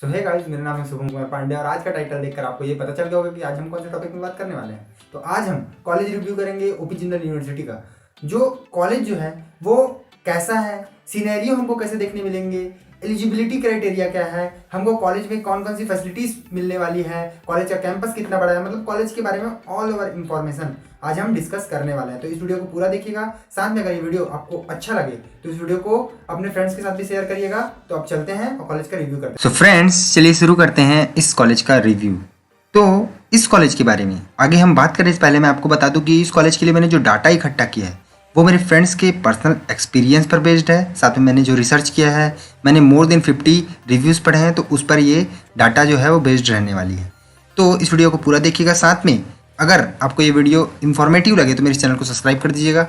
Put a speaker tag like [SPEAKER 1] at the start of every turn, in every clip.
[SPEAKER 1] सो hey guys, मेरा नाम है शुभम कुमार पांडे और आज का टाइटल देखकर आपको ये पता चल गया होगा कि आज हम कौन से टॉपिक में बात करने वाले हैं। तो आज हम कॉलेज रिव्यू करेंगे ओपी जिंदल यूनिवर्सिटी का। जो कॉलेज जो है वो कैसा है, सिनेरियो हमको कैसे देखने मिलेंगे, एलिजिबिलिटी क्राइटेरिया क्या है, हमको कॉलेज में कौन कौन सी फैसिलिटीज मिलने वाली है, कॉलेज का कैंपस कितना बड़ा है, मतलब कॉलेज के बारे में ऑल ओवर इन्फॉर्मेशन आज हम डिस्कस करने वाले हैं। तो इस वीडियो को पूरा देखिएगा। साथ में अगर ये वीडियो आपको अच्छा लगे तो इस वीडियो को अपने फ्रेंड्स के साथ भी शेयर करिएगा। तो अब चलते हैं और कॉलेज का रिव्यू करते हैं।
[SPEAKER 2] सो फ्रेंड्स, चलिए शुरू करते हैं इस कॉलेज का रिव्यू। तो इस कॉलेज के बारे में आगे हम बात करें इससे पहले मैं आपको बता दूं कि इस कॉलेज के लिए मैंने जो डाटा इकट्ठा किया है वो मेरे फ्रेंड्स के पर्सनल एक्सपीरियंस पर बेस्ड है। साथ में मैंने जो रिसर्च किया है, मैंने मोर देन 50 रिव्यूज़ पढ़े हैं, तो उस पर ये डाटा जो है वो बेस्ड रहने वाली है। तो इस वीडियो को पूरा देखिएगा। साथ में अगर आपको ये वीडियो इन्फॉर्मेटिव लगे तो मेरे चैनल को सब्सक्राइब कर दीजिएगा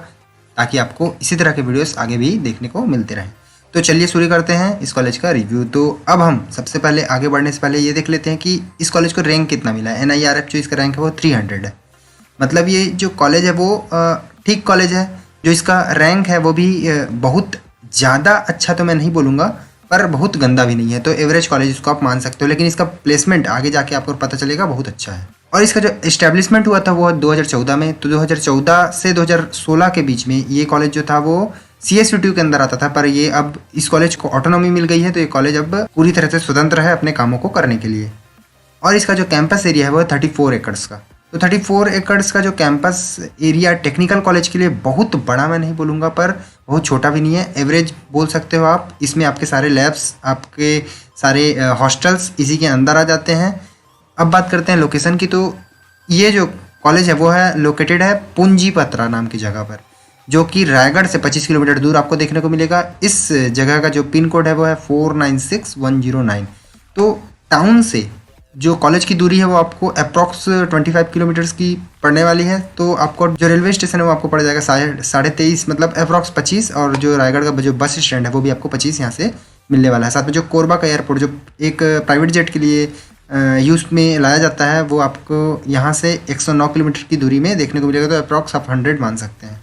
[SPEAKER 2] ताकि आपको इसी तरह के वीडियोस आगे भी देखने को मिलते रहें। तो चलिए शुरू करते हैं इस कॉलेज का रिव्यू। तो अब हम सबसे पहले आगे बढ़ने से पहले ये देख लेते हैं कि इस कॉलेज को रैंक कितना मिला है। NIRF जो इसका रैंक है वो 300 है। मतलब ये जो कॉलेज है वो ठीक कॉलेज है। जो इसका रैंक है वो भी बहुत ज़्यादा अच्छा तो मैं नहीं बोलूँगा, पर बहुत गंदा भी नहीं है। तो एवरेज कॉलेज इसको आप मान सकते हो, लेकिन इसका प्लेसमेंट आगे जाके आपको पता चलेगा बहुत अच्छा है। और इसका जो इस्टेब्लिशमेंट हुआ था वो 2014 में। तो 2014 से 2016 के बीच में ये कॉलेज जो था वो CSUTU के अंदर आता था, पर ये अब इस कॉलेज को ऑटोनॉमी मिल गई है। तो ये कॉलेज अब पूरी तरह से स्वतंत्र है अपने कामों को करने के लिए। और इसका जो कैंपस एरिया है वो है 34 एकड़्स का। तो 34 एकड़्स का जो कैंपस एरिया टेक्निकल कॉलेज के लिए बहुत बड़ा मैं नहीं बोलूँगा, पर बहुत छोटा भी नहीं है, एवरेज बोल सकते हो आप। इसमें आपके सारे लैब्स, आपके सारे हॉस्टल्स इसी के अंदर आ जाते हैं। अब बात करते हैं लोकेशन की। तो ये जो कॉलेज है वो है लोकेटेड है पुंजीपत्रा नाम की जगह पर, जो कि रायगढ़ से 25 किलोमीटर दूर आपको देखने को मिलेगा। इस जगह का जो पिन कोड है वो है 496109। तो टाउन से जो कॉलेज की दूरी है वो आपको अप्रॉक्स 25 किलोमीटर्स की पड़ने वाली है। तो आपको जो रेलवे स्टेशन है वो आपको पड़ जाएगा 23.5, मतलब अप्रॉक्स 25। और जो रायगढ़ का जो बस स्टैंड है वो भी आपको 25 यहाँ से मिलने वाला है। साथ में जो कोरबा का एयरपोर्ट जो एक प्राइवेट जेट के लिए यूज़ में लाया जाता है वो आपको यहाँ से 109 किलोमीटर की दूरी में देखने को मिलेगा। तो अप्रॉक्स आप 100 मान सकते हैं।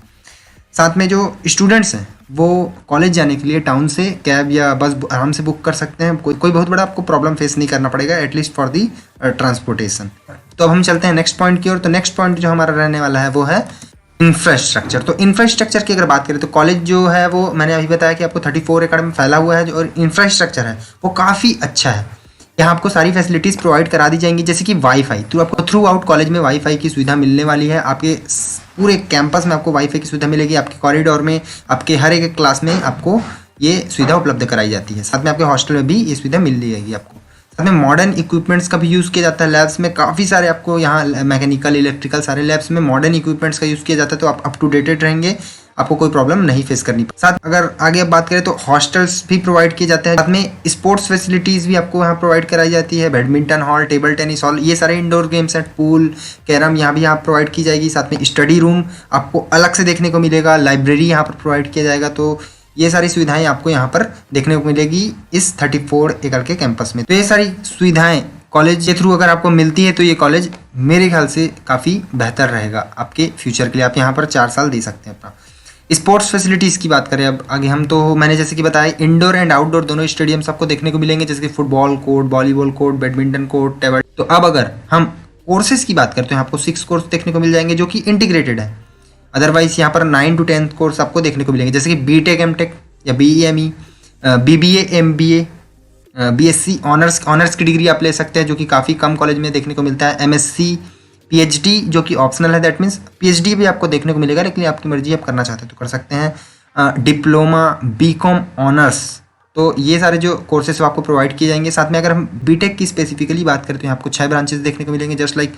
[SPEAKER 2] साथ में जो स्टूडेंट्स हैं वो कॉलेज जाने के लिए टाउन से कैब या बस आराम से बुक कर सकते हैं। कोई बहुत बड़ा आपको प्रॉब्लम फेस नहीं करना पड़ेगा, एटलीस्ट फॉर दी ट्रांसपोर्टेशन। तो अब हम चलते हैं नेक्स्ट पॉइंट की ओर। तो नेक्स्ट पॉइंट जो हमारा रहने वाला है वो है इंफ्रास्ट्रक्चर। तो इंफ्रास्ट्रक्चर की अगर बात करें तो कॉलेज जो है वो मैंने अभी बताया कि आपको 34 एकड़ में फैला हुआ है, और इंफ्रास्ट्रक्चर है वो काफ़ी अच्छा है। यहाँ आपको सारी फैसिलिटीज़ प्रोवाइड करा दी जाएंगी, जैसे कि वाईफाई। तो आपको थ्रू आउट कॉलेज में वाईफाई की सुविधा मिलने वाली है। आपके पूरे कैंपस में आपको वाईफाई की सुविधा मिलेगी। आपके कॉरिडोर में, आपके हर एक क्लास में आपको ये सुविधा उपलब्ध कराई जाती है। साथ में आपके हॉस्टल में भी ये सुविधा मिल जाएगी आपको। साथ में मॉडर्न इक्विपमेंट्स का भी यूज़ किया जाता है। लैब्स में काफ़ी सारे आपको यहाँ मैकेनिकल, इलेक्ट्रिकल सारे लैब्स में मॉडर्न इक्विपमेंट्स का यूज़ किया जाता है। तो आप अप टू डेटेड रहेंगे, आपको कोई प्रॉब्लम नहीं फेस करनी। साथ अगर आगे अब बात करें तो हॉस्टल्स भी प्रोवाइड किए जाते हैं। साथ में स्पोर्ट्स फैसिलिटीज़ भी आपको यहाँ प्रोवाइड कराई जाती है। Badminton hall, table tennis hall, ये सारे इंडोर गेम्स हैं, पूल, कैरम यहाँ भी यहाँ प्रोवाइड की जाएगी। साथ में स्टडी रूम आपको अलग से देखने को मिलेगा। लाइब्रेरी यहाँ पर प्रोवाइड किया जाएगा। तो ये सारी सुविधाएं आपको यहाँ पर देखने को मिलेगी इस 34 एकड़ के कैंपस में। तो ये सारी सुविधाएं कॉलेज के थ्रू अगर आपको मिलती है तो ये कॉलेज मेरे ख्याल से काफ़ी बेहतर रहेगा आपके फ्यूचर के लिए। आप यहाँ पर 4 साल दे सकते हैं अपना। स्पोर्ट्स फैसिलिटीज़ की बात करें अब आगे हम, तो मैंने जैसे कि बताया इंडोर एंड आउटडोर दोनों स्टेडियम्स आपको देखने को मिलेंगे, जैसे कि football court, volleyball court, badminton court, table. तो अब अगर हम कोर्सेज की बात करते हैं, आपको 6 कोर्स देखने को मिल जाएंगे जो कि इंटीग्रेटेड है। अदरवाइज यहाँ पर 9 to 10 कोर्स आपको देखने को मिलेंगे, जैसे कि BTech MTech या BE ME, BBA MBA, BSc honours की डिग्री आप ले सकते हैं, जो कि काफ़ी कम कॉलेज में देखने को मिलता है। MSc PhD जो कि ऑप्शनल है, दैट मीन्स PhD भी आपको देखने को मिलेगा, लेकिन आपकी मर्जी, आप करना चाहते हैं तो कर सकते हैं। डिप्लोमा, BCom ऑनर्स, तो ये सारे जो कोर्सेस आपको प्रोवाइड किए जाएंगे। साथ में अगर हम BTech की स्पेसिफिकली बात करें तो यहाँ आपको 6 ब्रांचेस देखने को मिलेंगे, just like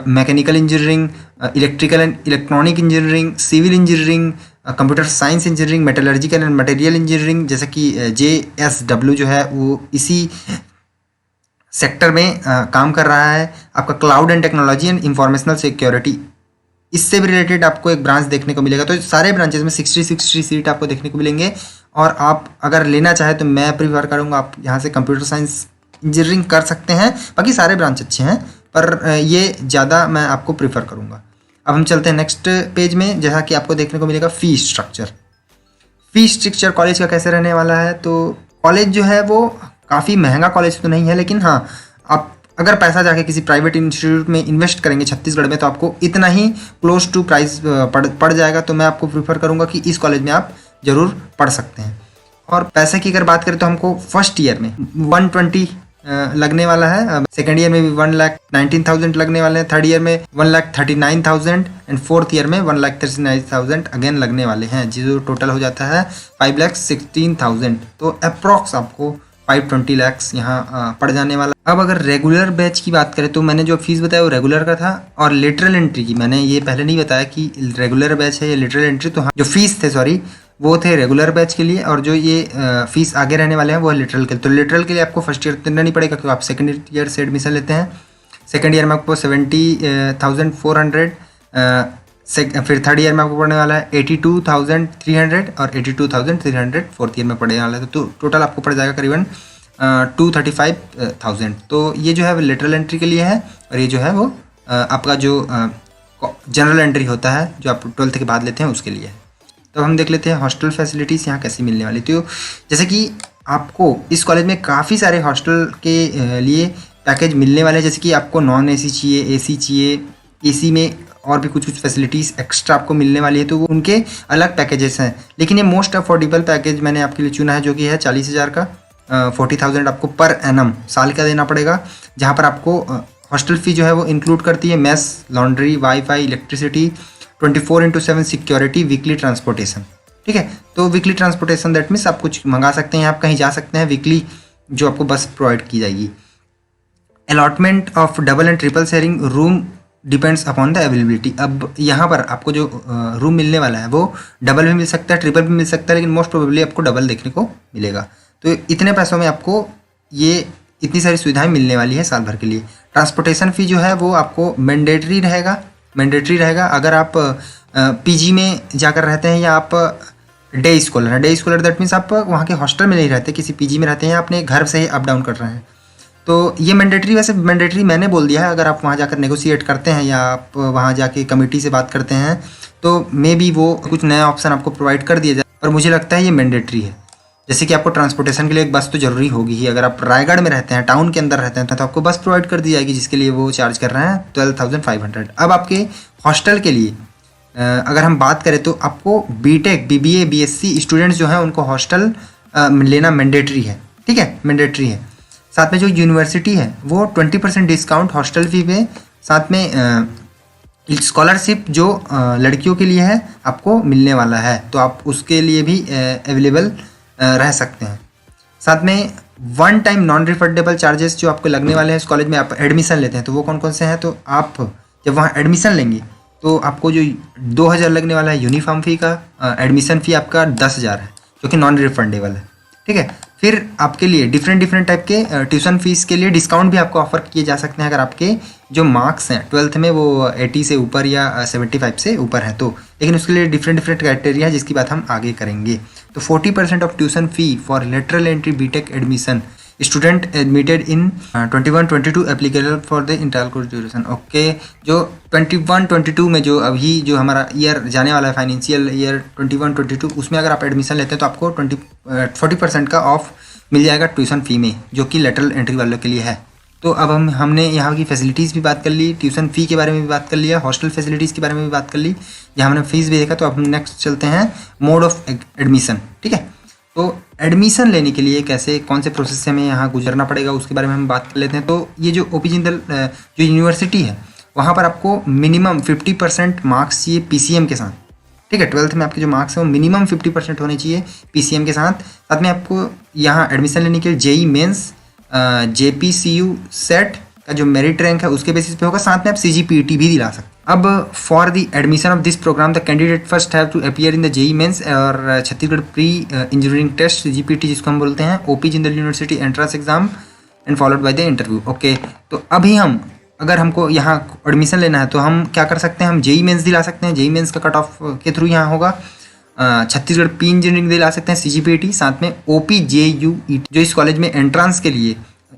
[SPEAKER 2] mechanical engineering, electrical and electronic engineering, civil engineering, computer science engineering, metallurgical and material engineering, जैसे कि JSW जो है वो इसी सेक्टर में काम कर रहा है। आपका cloud and technology and informational security, इससे भी रिलेटेड आपको एक ब्रांच देखने को मिलेगा। तो सारे ब्रांचेस में 60 सीट आपको देखने को मिलेंगे। और आप अगर लेना चाहें तो मैं प्रीफर करूँगा आप यहाँ से कंप्यूटर साइंस इंजीनियरिंग कर सकते हैं। बाकी सारे ब्रांच अच्छे हैं, पर ये ज़्यादा मैं आपको प्रीफर करूँगा। अब हम चलते हैं नेक्स्ट पेज में, जैसा कि आपको देखने को मिलेगा फ़ी स्ट्रक्चर। कॉलेज का कैसे रहने वाला है। तो कॉलेज जो है वो काफ़ी महंगा कॉलेज तो नहीं है, लेकिन हाँ, आप अगर पैसा जाके किसी प्राइवेट इंस्टीट्यूट में इन्वेस्ट करेंगे छत्तीसगढ़ में तो आपको इतना ही क्लोज टू प्राइस पड़ जाएगा। तो मैं आपको प्रीफर करूँगा कि इस कॉलेज में आप ज़रूर पढ़ सकते हैं। और पैसे की अगर बात करें तो हमको फर्स्ट ईयर में 120 लगने वाला है, सेकेंड ईयर में भी 1,19,000 लगने वाले हैं, थर्ड ईयर में 1,39,000 एंड फोर्थ ईयर में 1,39,000 अगेन लगने वाले हैं, जो टोटल हो जाता है 5,16,000। तो अप्रॉक्स आपको 520 lakhs यहाँ पड़ जाने वाला। अब अगर रेगुलर बैच की बात करें तो मैंने जो फीस बताया वो रेगुलर का था, और लिटरल एंट्री की मैंने ये पहले नहीं बताया कि रेगुलर बैच है या लिटरल एंट्री। तो हाँ, जो फीस थे सॉरी वो थे रेगुलर बैच के लिए, और जो ये फीस आगे रहने वाले हैं वो है लिटरल के लिए। तो लिटरल के लिए आपको फर्स्ट ईयर देना नहीं पड़ेगा क्योंकि आप सेकंड ईयर से एडमिशन लेते हैं। सेकंड ईयर में आपको 70,400, फिर थर्ड ईयर में आपको पड़ने वाला है 82,300 और 82,300 फोर्थ ईयर में पड़ने वाला है। तो टोटल आपको पड़ जाएगा करीबन 235,000। तो ये जो है लिटरल एंट्री के लिए है, और ये जो है वो आपका जो जनरल एंट्री होता है जो आप 12th के बाद लेते हैं उसके लिए है। तो हम देख लेते हैं हॉस्टल फैसिलिटीज़ यहाँ कैसी मिलने वाली। तो जैसे कि आपको इस कॉलेज में काफ़ी सारे हॉस्टल के लिए पैकेज मिलने वाले हैं, जैसे कि आपको नॉन AC चाहिए, AC चाहिए, AC में और भी कुछ फैसिलिटीज़ एक्स्ट्रा आपको मिलने वाली है, तो वो उनके अलग पैकेजेस हैं। लेकिन ये मोस्ट अफोर्डेबल पैकेज मैंने आपके लिए चुना है जो कि है 40,000 का। 40,000 आपको पर एनम साल का देना पड़ेगा, जहाँ पर आपको हॉस्टल फी जो है वो इंक्लूड करती है mess, laundry, wifi, electricity, 24/7 security, weekly transportation. ठीक है, तो वीकली ट्रांसपोर्टेशन दैट मीन्स आप कुछ मंगा सकते हैं, आप कहीं जा सकते हैं वीकली, जो आपको बस प्रोवाइड की जाएगी। Allotment of double and triple sharing room depends upon the availability. अब यहाँ पर आपको जो रूम मिलने वाला है वो डबल भी मिल सकता है, ट्रिपल भी मिल सकता है, लेकिन मोस्ट प्रोबेबली आपको डबल देखने को मिलेगा। तो इतने पैसों में आपको ये इतनी सारी सुविधाएं मिलने वाली है साल भर के लिए। ट्रांसपोर्टेशन फ़ी जो है वो आपको मैंडेटरी रहेगा अगर आप PG में जाकर रहते हैं या आप डे स्कॉलर हैं। डे स्कॉलर दैट मीन्स आप वहाँ के हॉस्टल में नहीं रहते, किसी PG में रहते हैं या अपने घर से ही अप डाउन कर रहे हैं। तो ये मैंडेटरी, वैसे मैंडेटरी मैंने बोल दिया है, अगर आप वहाँ जाकर नेगोशिएट करते हैं या आप वहाँ जाके कमेटी से बात करते हैं तो मे बी वो कुछ नया ऑप्शन आपको प्रोवाइड कर दिया जाए, और मुझे लगता है ये मैंडेटरी है। जैसे कि आपको ट्रांसपोर्टेशन के लिए एक बस तो जरूरी होगी ही, अगर आप रायगढ़ में रहते हैं, टाउन के अंदर रहते हैं, तो आपको बस प्रोवाइड कर दी जाएगी, जिसके लिए वो चार्ज कर रहे हैं 12,500। अब आपके हॉस्टल के लिए अगर हम बात करें तो आपको BTech, BBA, BSc स्टूडेंट्स जो हैं उनको हॉस्टल लेना मैंडेटरी है। ठीक है, मैंडेटरी है। साथ में जो यूनिवर्सिटी है वो 20% डिस्काउंट हॉस्टल फी पे, साथ में स्कॉलरशिप जो लड़कियों के लिए है आपको मिलने वाला है, तो आप उसके लिए भी अवेलेबल रह सकते हैं। साथ में one time non refundable charges जो आपको लगने वाले हैं इस कॉलेज में आप एडमिशन लेते हैं, तो वो कौन कौन से हैं। तो आप जब वहाँ एडमिशन लेंगे तो आपको जो 2,000 लगने वाला है यूनिफॉर्म फ़ी का, एडमिशन फ़ी आपका 10,000 है जो कि नॉन रिफंडेबल है। ठीक है, फिर आपके लिए डिफरेंट टाइप के ट्यूशन फीस के लिए डिस्काउंट भी आपको ऑफर किए जा सकते हैं अगर आपके जो मार्क्स हैं 12th में वो 80 से ऊपर या 75 से ऊपर है तो। लेकिन उसके लिए डिफरेंट क्राइटेरिया है जिसकी बात हम आगे करेंगे। तो 40% of tuition fee for lateral entry BTech admission student admitted in 21-22 applicable for the entire course duration. Okay, जो 21-22 में जो अभी जो हमारा ईयर जाने वाला है, फाइनेंशियल ईयर 21-22, उसमें अगर आप एडमिशन लेते हैं तो आपको 40% का ऑफ मिल जाएगा ट्यूशन फ़ी में, जो कि लेटरल एंट्री वालों के लिए है। तो अब हमने यहाँ की फैसिलिटीज़ भी बात कर ली, ट्यूशन फ़ी के बारे में भी बात कर लिया, हॉस्टल फैसिलिटीज़ के बारे में भी बात कर ली, जहाँ हमने फीस भी देखा। तो अब हम नेक्स्ट चलते हैं मोड ऑफ एडमिशन। ठीक है, तो एडमिशन लेने के लिए कैसे कौन से प्रोसेस से हमें यहाँ गुजरना पड़ेगा उसके बारे में हम बात कर लेते हैं। तो ये जो OP जिंदल जो यूनिवर्सिटी है वहाँ पर आपको मिनिमम 50% मार्क्स चाहिए PCM के साथ। ठीक है, 12th में आपके जो मार्क्स हैं वो मिनिमम 50% होने चाहिए PCM के साथ। साथ में आपको यहाँ एडमिशन लेने के लिए JEE मेंस, JPCU सेट का जो मेरिट रैंक है उसके बेसिस पे होगा। साथ में आप CGPT भी दिला सकते हैं। अब for the admission of this programme the candidate first have to appear in the JEE mains और Chhattisgarh pre engineering test CGPT जिसको हम बोलते हैं, OP Jindal university entrance exam and followed by the interview. Okay, तो अभी हम अगर हमको यहाँ एडमिशन लेना है तो हम क्या कर सकते हैं, हम JEE मेंस दिला सकते हैं। JEE मेंस का कट ऑफ के थ्रू यहाँ होगा। छत्तीसगढ़ प्री इंजीनियरिंग दिला सकते हैं CGPT, साथ में OPJUET जो इस कॉलेज में एंट्रांस के लिए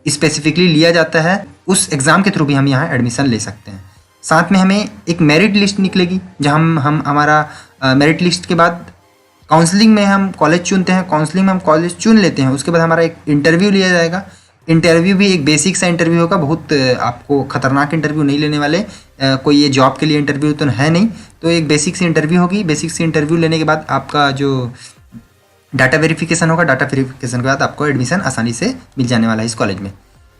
[SPEAKER 2] स्पेसिफिकली लिया जाता है, उस एग्ज़ाम के थ्रू भी हम यहाँ एडमिशन ले सकते हैं। साथ में हमें एक मेरिट लिस्ट निकलेगी जहाँ हम हमारा मेरिट लिस्ट के बाद काउंसलिंग में हम कॉलेज चुनते हैं, काउंसलिंग में हम कॉलेज चुन लेते हैं, उसके बाद हमारा एक इंटरव्यू लिया जाएगा। इंटरव्यू भी एक बेसिक सा इंटरव्यू होगा, बहुत आपको खतरनाक इंटरव्यू नहीं लेने वाले, कोई ये जॉब के लिए इंटरव्यू तो है नहीं, तो एक बेसिक सी इंटरव्यू होगी। बेसिक सी इंटरव्यू लेने के बाद आपका जो डाटा वेरिफिकेशन होगा, डाटा वेरिफिकेशन के बाद आपको एडमिशन आसानी से मिल जाने वाला है इस कॉलेज में।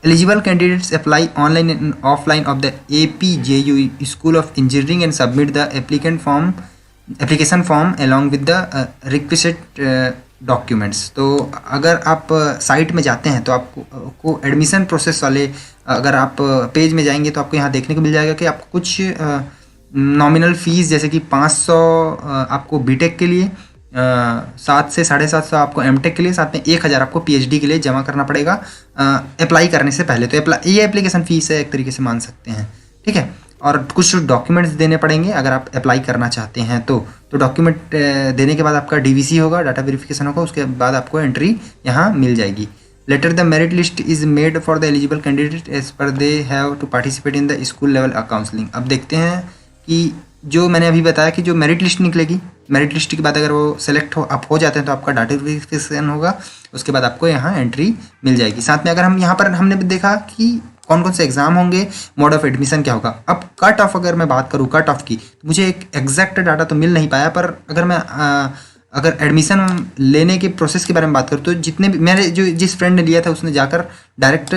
[SPEAKER 2] Eligible candidates apply online and offline off the APJU school of engineering and submit the application form along with the requisite documents. तो अगर आप साइट में जाते हैं तो आपको एडमिशन प्रोसेस वाले, अगर आप पेज में जाएंगे तो आपको यहाँ देखने को मिल जाएगा कि आपको कुछ नॉमिनल फ़ीस जैसे कि 500 आपको बीटेक के लिए, 7 से 750 आपको एमटेक के लिए, साथ में 1000 आपको PhD के लिए जमा करना पड़ेगा अप्लाई करने से पहले। तो ये एप्लीकेशन फ़ीस है, एक तरीके से मान सकते हैं, ठीक है। और कुछ डॉक्यूमेंट्स देने पड़ेंगे अगर आप अप्लाई करना चाहते हैं तो डॉक्यूमेंट देने के बाद आपका DVC होगा, डाटा वेरिफिकेशन होगा, उसके बाद आपको एंट्री यहाँ मिल जाएगी। Later the merit list is made for the eligible candidate as per they have to participate in the school level counselling. अब देखते हैं कि जो मैंने अभी बताया कि जो मेरिट लिस्ट निकलेगी, मेरिट लिस्ट के बाद अगर वो सेलेक्ट आप हो जाते हैं तो आपका डाटा वेरिफिकेशन होगा, उसके बाद आपको यहाँ एंट्री मिल जाएगी। साथ में अगर हम यहाँ पर हमने देखा कि कौन कौन से एग्जाम होंगे, मोड ऑफ एडमिशन क्या होगा। अब कट ऑफ अगर मैं बात करूँ कट ऑफ की, तो मुझे एक एग्जैक्ट डाटा तो मिल नहीं पाया, पर अगर मैं अगर एडमिशन लेने के प्रोसेस के बारे में बात करूँ तो जितने भी मेरे जिस फ्रेंड ने लिया था उसने जाकर डायरेक्ट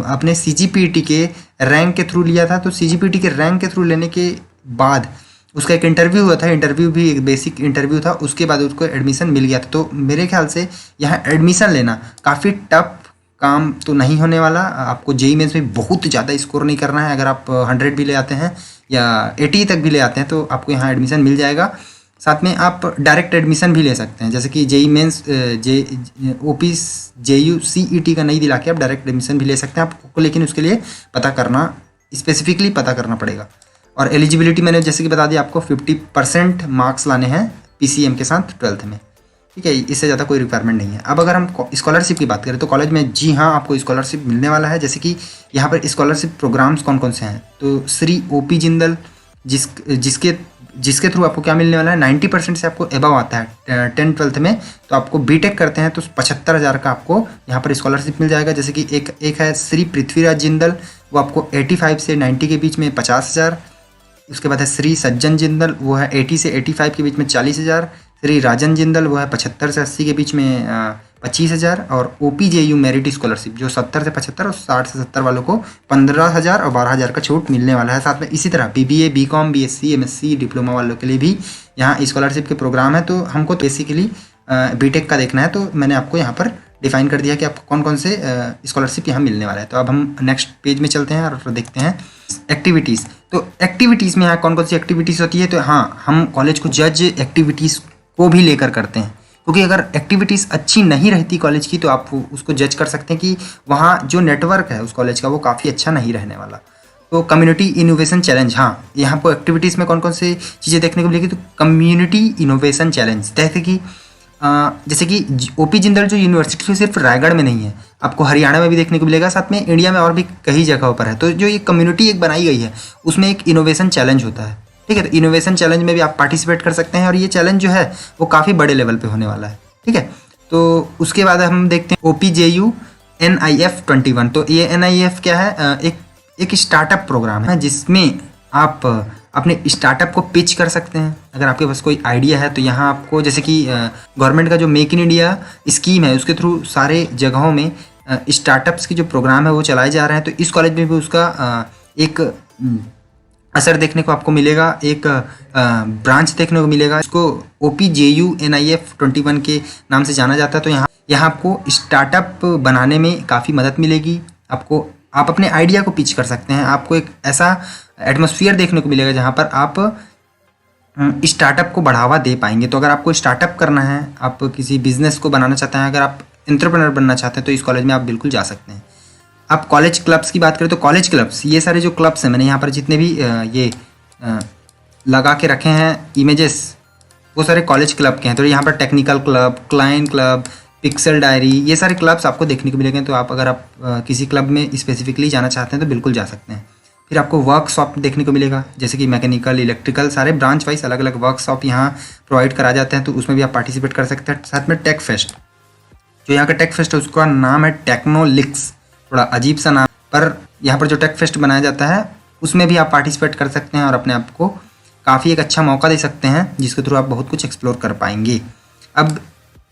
[SPEAKER 2] अपने CGPT के रैंक के थ्रू लिया था। तो CGPT के रैंक के थ्रू लेने के बाद उसका एक इंटरव्यू हुआ था, इंटरव्यू भी एक बेसिक इंटरव्यू था, उसके बाद उसको एडमिशन मिल गया था। तो मेरे ख्याल से यहाँ एडमिशन लेना काफ़ी टफ काम तो नहीं होने वाला। आपको JEE मेंस में बहुत ज़्यादा स्कोर नहीं करना है, अगर आप 100 भी ले आते हैं या 80 तक भी ले आते हैं तो आपको यहाँ एडमिशन मिल जाएगा। साथ में आप डायरेक्ट एडमिशन भी ले सकते हैं, जैसे कि JEE मेंस OPJU CET का नहीं दिला के आप डायरेक्ट एडमिशन भी ले सकते हैं आपको, लेकिन उसके लिए पता करना, स्पेसिफिकली पता करना पड़ेगा। और एलिजिबिलिटी मैंने जैसे कि बता दिया, आपको 50% मार्क्स लाने हैं PCM के साथ 12th में, ठीक है, इससे ज़्यादा कोई रिक्वायरमेंट नहीं है। अब अगर हम स्कॉलरशिप की बात करें तो कॉलेज में जी हाँ आपको स्कॉलरशिप मिलने वाला है। जैसे कि यहाँ पर स्कॉलरशिप प्रोग्राम्स कौन कौन से हैं, तो श्री OP जिंदल जिसके थ्रू आपको क्या मिलने वाला है, 90% से आपको एबव आता है 10th-12th में, तो आपको बीटेक करते हैं तो 75,000 का आपको यहाँ पर स्कॉलरशिप मिल जाएगा। जैसे कि एक है श्री पृथ्वीराज जिंदल, वो आपको 85 से 90 के बीच में 50,000। उसके बाद है श्री सज्जन जिंदल, वो है 80 से 85 के बीच में 40,000। श्री राजन जिंदल, वो है 75 से 80 के बीच में 25,000। और OPJU मेरिट स्कॉलरशिप जो 70 से 75 और 60 से 70 वालों को 15,000 और 12,000 का छूट मिलने वाला है। साथ में इसी तरह BBA BCom BSc MSc diploma वालों के लिए भी यहाँ स्कॉलरशिप के प्रोग्राम है। तो हमको बेसिकली बीटेक का देखना है, तो मैंने आपको यहाँ पर डिफाइन कर दिया कि आपको कौन कौन से स्कॉलरशिप यहाँ मिलने वाला है। तो अब हम नेक्स्ट पेज में चलते हैं और देखते हैं एक्टिविटीज़। तो एक्टिविटीज़ में यहाँ कौन कौन सी एक्टिविटीज़ होती है, तो हाँ हम कॉलेज को जज एक्टिविटीज़ को भी लेकर करते हैं, क्योंकि अगर एक्टिविटीज़ अच्छी नहीं रहती कॉलेज की तो आप उसको जज कर सकते हैं कि वहाँ जो नेटवर्क है उस कॉलेज का वो काफ़ी अच्छा नहीं रहने वाला। तो कम्युनिटी इनोवेशन चैलेंज, हाँ यहाँ पर एक्टिविटीज़ में कौन कौन से चीज़ें देखने को मिलेगी, तो कम्युनिटी इनोवेशन चैलेंज जैसे कि OP जिंदल जो यूनिवर्सिटी सिर्फ रायगढ़ में नहीं है, आपको हरियाणा में भी देखने को मिलेगा, साथ में इंडिया में और भी कई जगहों पर है। तो जो ये कम्युनिटी एक बनाई गई है उसमें एक इनोवेशन चैलेंज होता है, ठीक है। तो इनोवेशन चैलेंज में भी आप पार्टिसिपेट कर सकते हैं और ये चैलेंज जो है वो काफ़ी बड़े लेवल पे होने वाला है, ठीक है। तो उसके बाद हम देखते हैं OPJU NIF 21। तो ये NIF क्या है, एक स्टार्टअप प्रोग्राम है जिसमें आप अपने स्टार्टअप को पिच कर सकते हैं। अगर आपके पास कोई आइडिया है तो यहाँ आपको, जैसे कि गवर्नमेंट का जो मेक इन इंडिया स्कीम है उसके थ्रू सारे जगहों में स्टार्टअप्स की जो प्रोग्राम है वो चलाए जा रहे हैं। तो इस कॉलेज में भी उसका एक असर देखने को आपको मिलेगा, एक ब्रांच देखने को मिलेगा। इसको OPJU NIF 21 के नाम से जाना जाता है। तो यहाँ आपको स्टार्टअप बनाने में काफ़ी मदद मिलेगी। आप अपने आइडिया को पिच कर सकते हैं। आपको एक ऐसा एटमॉस्फेयर देखने को मिलेगा जहाँ पर आप स्टार्टअप को बढ़ावा दे पाएंगे। तो अगर आपको स्टार्टअप करना है, आप किसी बिजनेस को बनाना चाहते हैं, अगर आप एंटरप्रेन्योर बनना चाहते हैं तो इस कॉलेज में आप बिल्कुल जा सकते हैं। आप कॉलेज क्लब्स की बात करें तो कॉलेज क्लब्स, ये सारे जो क्लब्स हैं, मैंने यहाँ पर जितने भी ये लगा के रखे हैं इमेजेस, वो सारे कॉलेज क्लब के हैं। तो यहाँ पर technical club, client club, pixel diary, ये सारे क्लब्स आपको देखने को मिलेंगे। तो आप अगर आप किसी क्लब में स्पेसिफिकली जाना चाहते हैं तो बिल्कुल जा सकते हैं। फिर आपको वर्कशॉप देखने को मिलेगा, जैसे कि मैकेनिकल, इलेक्ट्रिकल, सारे ब्रांच वाइज अलग अलग वर्कशॉप यहाँ प्रोवाइड करा जाते हैं, तो उसमें भी आप पार्टिसिपेट कर सकते हैं। साथ में टेक फेस्ट, जो यहाँ का टेक फेस्ट है उसका नाम है टेक्नोलिक्स, थोड़ा अजीब सा नाम, पर यहाँ पर जो टेक फेस्ट बनाया जाता है उसमें भी आप पार्टिसिपेट कर सकते हैं और अपने आप को काफ़ी एक अच्छा मौका दे सकते हैं, जिसके थ्रू आप बहुत कुछ एक्सप्लोर कर पाएंगे। अब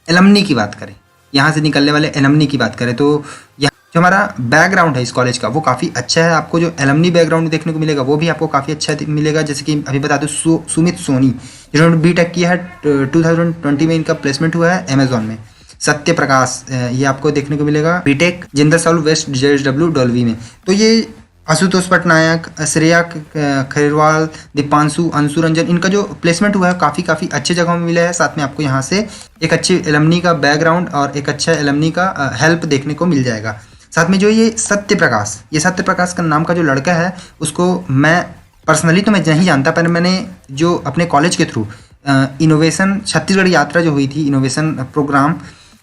[SPEAKER 2] एलमनी की बात करें, यहाँ से निकलने वाले एलमनी की बात करें, तो यहाँ जो हमारा बैकग्राउंड है इस कॉलेज का वो काफ़ी अच्छा है। आपको जो एलमनी बैकग्राउंड देखने को मिलेगा वो भी आपको काफ़ी अच्छा मिलेगा। जैसे कि अभी बता दूँ, सुमित सोनी जिन्होंने बीटेक किया है, 2020 में इनका प्लेसमेंट हुआ है अमेजोन में। सत्य प्रकाश, ये आपको देखने को मिलेगा B Tech Jindal south west JSW Dolvi में। तो ये आशुतोष पटनायक, श्रेया खैरवाल, दीपांशु, अंशु रंजन, इनका जो प्लेसमेंट हुआ है काफ़ी अच्छे जगहों में मिला है। साथ में आपको यहाँ से एक अच्छी एलमनी का बैकग्राउंड और एक अच्छा एलमनी का हेल्प देखने को मिल जाएगा। साथ में जो ये सत्य प्रकाश का नाम का जो लड़का है, उसको मैं पर्सनली तो मैं नहीं जानता, पर मैंने जो अपने कॉलेज के थ्रू इनोवेशन छत्तीसगढ़ यात्रा जो हुई थी, इनोवेशन प्रोग्राम,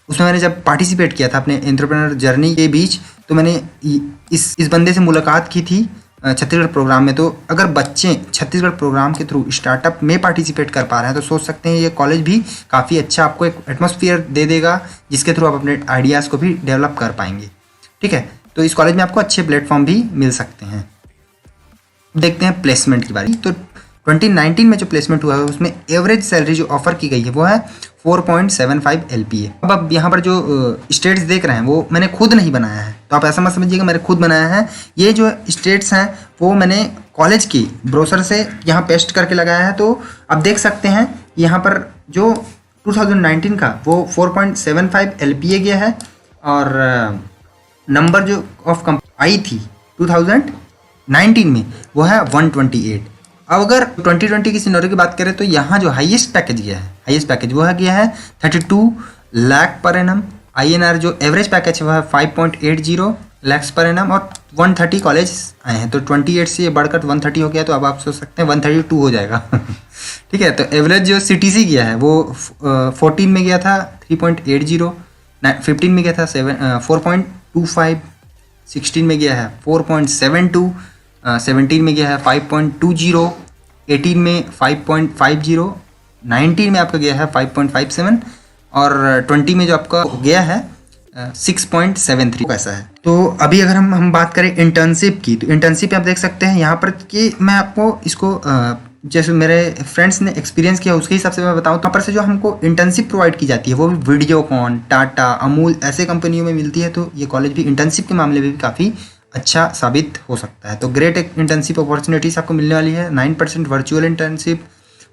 [SPEAKER 2] उसमें मैंने जब पार्टिसिपेट किया था अपने एंटरप्रेन्योर जर्नी के बीच, तो मैंने इस बंदे से मुलाकात की थी छत्तीसगढ़ प्रोग्राम में। तो अगर बच्चे छत्तीसगढ़ प्रोग्राम के थ्रू स्टार्टअप में पार्टिसिपेट कर पा रहे हैं तो सोच सकते हैं ये कॉलेज भी काफ़ी अच्छा आपको एक एटमॉस्फेयर दे देगा, जिसके थ्रू आप अपने आइडियाज़ को भी डेवलप कर पाएंगे। ठीक है, तो इस कॉलेज में आपको अच्छे प्लेटफॉर्म भी मिल सकते हैं। देखते हैं प्लेसमेंट की बारी। तो 2019 में जो प्लेसमेंट हुआ है उसमें एवरेज सैलरी जो ऑफर की गई है वो है 4.75 LPA। अब यहाँ पर जो स्टेट्स देख रहे हैं वो मैंने खुद नहीं बनाया है, तो आप ऐसा मत समझिएगा मैंने खुद बनाया है। ये जो स्टेट्स हैं वो मैंने कॉलेज की ब्रोशर से यहाँ पेस्ट करके लगाया है। तो आप देख सकते हैं यहाँ पर जो 2019 का वो 4.75 LPA गया है, और नंबर जो ऑफ आई थी 2019 में वो है 128। अब अगर 2020 की सिनेरियो की बात करें तो यहाँ जो हाईएस्ट पैकेज गया है, हाईएस्ट पैकेज वो है गया है 32 लाख पर एनम। INR जो एवरेज पैकेज है वो है 5.80 लाख पर एनम, और 130 कॉलेज आए हैं। तो 28 से ये बढ़कर 130 हो गया, तो अब आप सोच सकते हैं 132 हो जाएगा। ठीक है, तो एवरेज जो CTC गया है वो 14 में गया था 3.80, 15 में गया था 4.25, 16 में गया है 4.72, 17 में गया है 5.20, 18 में 5.50, 19 में आपका गया है 5.57, और 20 में जो आपका गया है 6.73 कैसा है। तो अभी अगर हम बात करें इंटर्नशिप की, तो इंटर्नशिप आप देख सकते हैं यहाँ पर कि मैं आपको इसको जैसे मेरे फ्रेंड्स ने एक्सपीरियंस किया उसके हिसाब से मैं बताऊँ, तो यहाँ पर से जो हमको इंटर्नशिप प्रोवाइड की जाती है वो भी वीडियोकॉन, टाटा, अमूल ऐसे कंपनियों में मिलती है। तो ये कॉलेज भी इंटर्नशिप के मामले में भी काफ़ी अच्छा साबित हो सकता है। तो ग्रेट इंटर्नशिप अपॉर्चुनिटीज़ आपको मिलने वाली है। 9% virtual internship,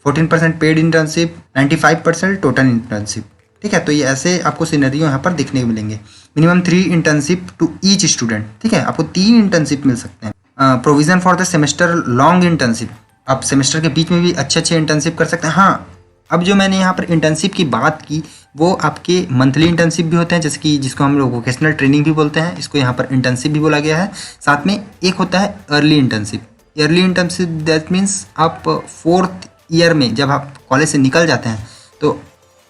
[SPEAKER 2] 14% paid internship, 95% total internship. ठीक है, तो ये ऐसे आपको सिनेरियो यहाँ पर देखने को मिलेंगे। Minimum 3 internship to each student. ठीक है, आपको 3 इंटर्नशिप मिल सकते हैं। Provision for the semester long internship, आप सेमेस्टर के बीच में भी अच्छे इंटर्नशिप कर सकते हैं। हाँ, अब जो मैंने यहाँ पर इंटर्नशिप की बात की वो आपके मंथली इंटर्नशिप भी होते हैं, जैसे कि जिसको हम लोग वोकेशनल ट्रेनिंग भी बोलते हैं, इसको यहाँ पर इंटर्नशिप भी बोला गया है। साथ में एक होता है early internship. Early internship that means आप 4th ईयर में जब आप कॉलेज से निकल जाते हैं, तो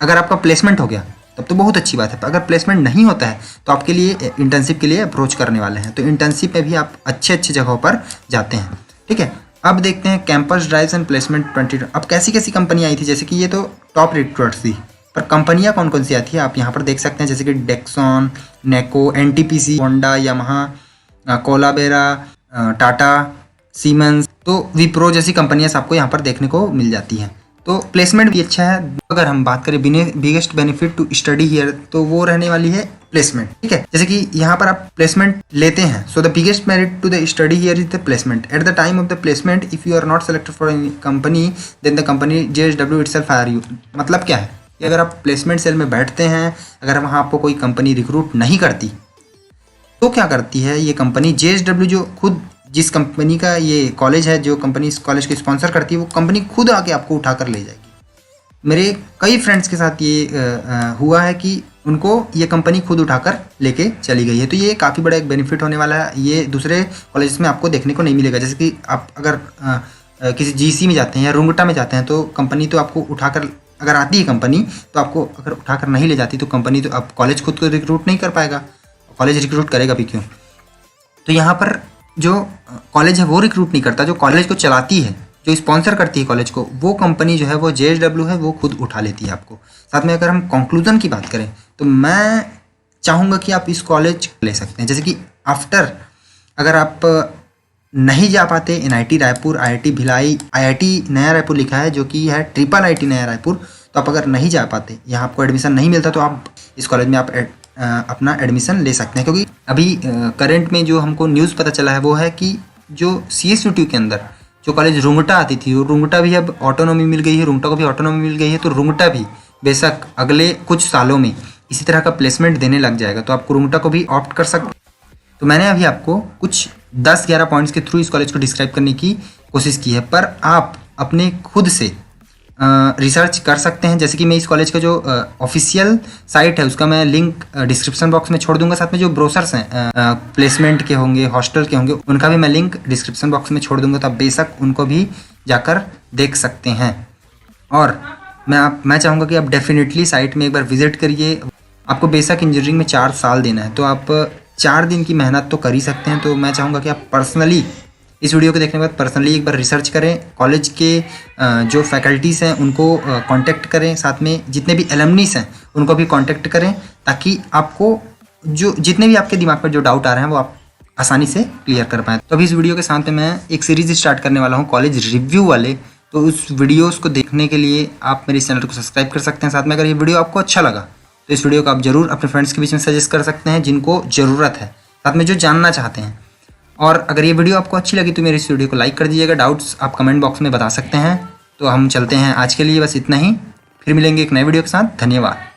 [SPEAKER 2] अगर आपका प्लेसमेंट हो गया तब तो बहुत अच्छी बात है। अगर प्लेसमेंट नहीं होता है तो आपके लिए इंटर्नशिप के लिए अप्रोच करने वाले हैं। तो इंटर्नशिप में भी आप अच्छे जगहों पर जाते हैं। ठीक है, अब देखते हैं कैंपस ड्राइव्स एंड प्लेसमेंट 20। अब कैसी कैंपनियाँ आई थी, जैसे कि ये तो टॉप रिक्रूटर्स थी, पर कंपनियाँ कौन कौन सी आती है आप यहाँ पर देख सकते हैं, जैसे कि Dexon, Neco, NTPC, Honda, Yamaha, Collabera, Tata, Siemens, तो विप्रो जैसी कंपनियाँ आपको यहाँ पर देखने को मिल जाती हैं। तो प्लेसमेंट भी अच्छा है। अगर हम बात करें biggest benefit to study here, तो वो रहने वाली है प्लेसमेंट। ठीक है, जैसे कि यहाँ पर आप प्लेसमेंट लेते हैं, so the biggest merit to the study here is the placement. At the time of the placement if you are not selected for any company then the company JSW itself hire you. मतलब क्या है, अगर आप placement cell में बैठते हैं, अगर वहाँ आपको कोई कंपनी रिक्रूट नहीं करती तो क्या करती है ये कंपनी JSW, जो खुद जिस कंपनी का ये कॉलेज है, जो कंपनी इस कॉलेज को स्पॉन्सर करती है, वो कंपनी खुद आके आपको उठा कर ले जाएगी। मेरे कई फ्रेंड्स के साथ ये हुआ है कि उनको ये कंपनी खुद उठाकर लेके चली गई है। तो ये काफ़ी बड़ा एक बेनिफिट होने वाला है, ये दूसरे कॉलेज में आपको देखने को नहीं मिलेगा। जैसे कि आप अगर किसी GC में जाते हैं या रुंगटा में जाते हैं तो कंपनी तो आपको उठाकर, अगर आती है कंपनी तो आपको अगर उठाकर नहीं ले जाती तो कंपनी तो आप कॉलेज खुद को रिक्रूट नहीं कर पाएगा, कॉलेज रिक्रूट करेगा भी क्यों। तो यहाँ पर जो कॉलेज है वो रिक्रूट नहीं करता, जो कॉलेज को चलाती है, जो स्पॉन्सर करती है कॉलेज को, वो कंपनी जो है वो JSW है, वो खुद उठा लेती है आपको। साथ में अगर हम कंक्लूजन की बात करें तो मैं चाहूँगा कि आप इस कॉलेज ले सकते हैं। जैसे कि आफ्टर अगर आप नहीं जा पाते NIT Raipur, IIT Bhilai, IIT नया रायपुर लिखा है जो कि है IIIT नया रायपुर, तो आप अगर नहीं जा पाते, यहाँ आपको एडमिशन नहीं मिलता, तो आप इस कॉलेज में आप अपना एडमिशन ले सकते हैं। क्योंकि अभी करंट में जो हमको न्यूज़ पता चला है वो है कि जो CSUT के अंदर जो कॉलेज रुंगटा आती थी, वो रुंगटा भी अब ऑटोनॉमी मिल गई है, रुंगटा को भी ऑटोनॉमी मिल गई है, तो रुंगटा भी बेशक अगले कुछ सालों में इसी तरह का प्लेसमेंट देने लग जाएगा, तो आपको रुंगटा को भी ऑप्ट कर सकते। तो मैंने अभी आपको कुछ 10-11 पॉइंट्स के थ्रू इस कॉलेज को डिस्क्राइब करने की कोशिश की है, पर आप अपने खुद से रिसर्च कर सकते हैं। जैसे कि मैं इस कॉलेज का जो ऑफिशियल साइट है उसका मैं लिंक डिस्क्रिप्शन बॉक्स में छोड़ दूंगा। साथ में जो ब्रोशर्स हैं प्लेसमेंट के होंगे, हॉस्टल के होंगे, उनका भी मैं लिंक डिस्क्रिप्शन बॉक्स में छोड़ दूंगा, तो आप बेशक उनको भी जाकर देख सकते हैं। और मैं चाहूँगा कि आप डेफिनेटली साइट में एक बार विजिट करिए। आपको बेशक इंजीनियरिंग में 4 साल देना है, तो आप 4 दिन की मेहनत तो कर ही सकते हैं। तो मैं चाहूँगा कि आप पर्सनली इस वीडियो को देखने के बाद पर्सनली एक बार रिसर्च करें, कॉलेज के जो फैकल्टीज़ हैं उनको कांटेक्ट करें, साथ में जितने भी एलमनीस हैं उनको भी कांटेक्ट करें, ताकि आपको जो जितने भी आपके दिमाग पर जो डाउट आ रहे हैं वो आप आसानी से क्लियर कर पाएँ। तो अभी इस वीडियो के साथ में मैं एक सीरीज़ स्टार्ट करने वाला हूँ कॉलेज रिव्यू वाले, तो उस वीडियोस को देखने के लिए आप मेरे इस चैनल को सब्सक्राइब कर सकते हैं। साथ में अगर ये वीडियो आपको अच्छा लगा तो इस वीडियो को आप ज़रूर अपने फ्रेंड्स के बीच में सजेस्ट कर सकते हैं जिनको ज़रूरत है, साथ में जो जानना चाहते हैं। और अगर ये वीडियो आपको अच्छी लगी तो मेरे इस वीडियो को लाइक कर दीजिएगा। डाउट्स आप कमेंट बॉक्स में बता सकते हैं। तो हम चलते हैं, आज के लिए बस इतना ही, फिर मिलेंगे एक नए वीडियो के साथ। धन्यवाद।